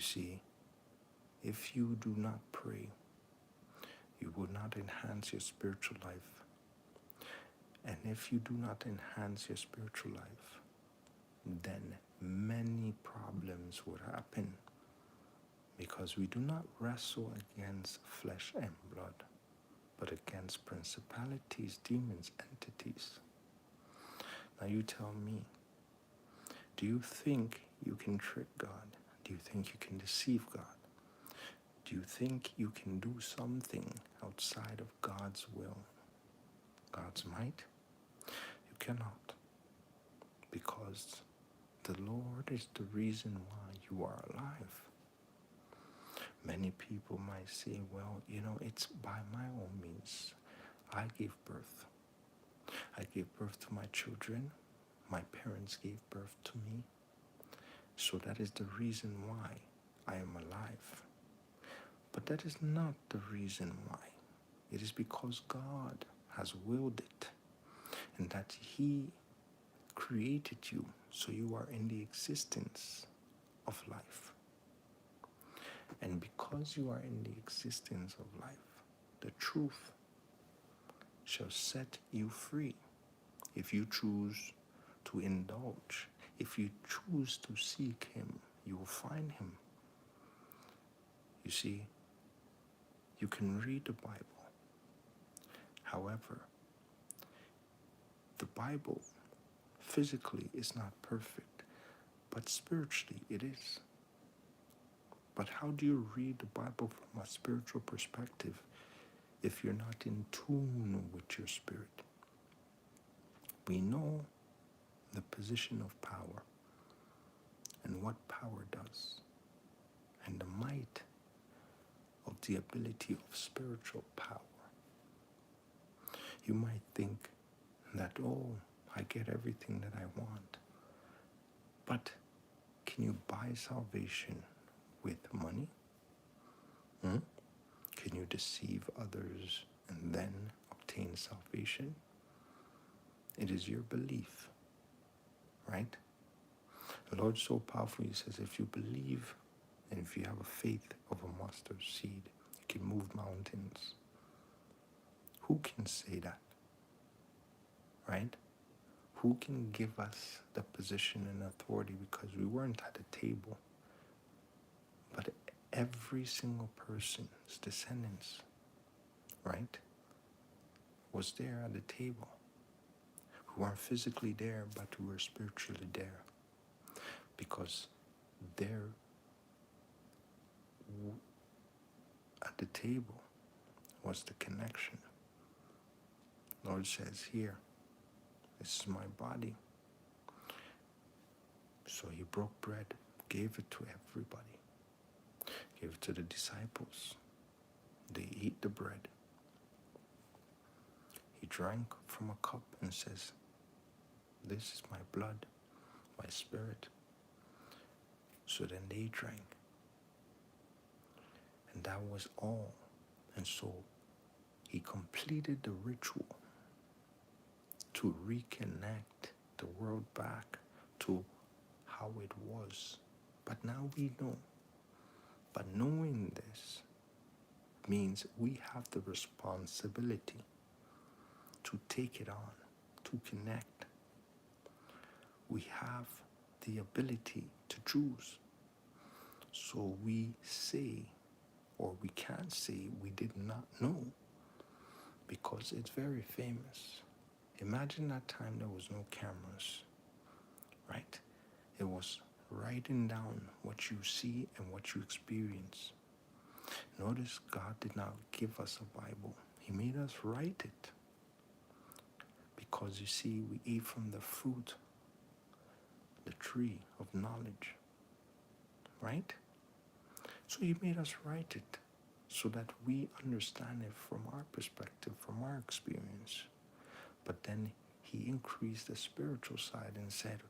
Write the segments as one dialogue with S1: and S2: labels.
S1: see, if you do not pray, you will not enhance your spiritual life. And if you do not enhance your spiritual life, then many problems would happen, because we do not wrestle against flesh and blood, but against principalities, demons, entities. Now you tell me, do you think you can trick God? Do you think you can deceive God? Do you think you can do something outside of God's will, God's might? You cannot, because the Lord is the reason why you are alive. Many people might say, well, it's by my own means. I gave birth. I gave birth to my children. My parents gave birth to me. So that is the reason why I am alive. But that is not the reason why. It is because God has willed it, and that He created you so you are in the existence of life. And because you are in the existence of life, the truth shall set you free. If you choose to indulge, if you choose to seek Him, you will find Him. You see, you can read the Bible. However, the Bible physically is not perfect, but spiritually it is. But how do you read the Bible from a spiritual perspective if you're not in tune with your spirit? We know the position of power and what power does, and the might of the ability of spiritual power. You might think that, I get everything that I want. But can you buy salvation with money? Can you deceive others and then obtain salvation? It is your belief, right? The Lord's so powerful, He says, if you believe and if you have a faith of a mustard seed, you can move mountains. Who can say that? Right? Who can give us the position and authority? Because we weren't at the table. But every single person's descendants, right, was there at the table. Who weren't physically there, but who were spiritually there. Because there at the table was the connection. Lord says here, this is my body. So He broke bread, gave it to everybody. Gave it to the disciples. They ate the bread. He drank from a cup and says, this is my blood, my spirit. So then they drank. And that was all. And so He completed the ritual to reconnect the world back to how it was. But now we know. But knowing this means we have the responsibility to take it on, to connect. We have the ability to choose. So we say, or we can't say we did not know, because it's very famous. Imagine that time there was no cameras, right? It was writing down what you see and what you experience. Notice God did not give us a Bible. He made us write it. Because you see, we ate from the fruit, the tree of knowledge, right? So He made us write it so that we understand it from our perspective, from our experience. But then He increased the spiritual side and said,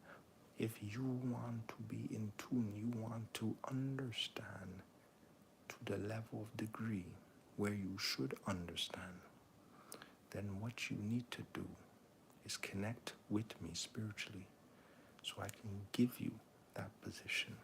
S1: if you want to be in tune, you want to understand to the level of degree where you should understand, then what you need to do is connect with me spiritually so I can give you that position.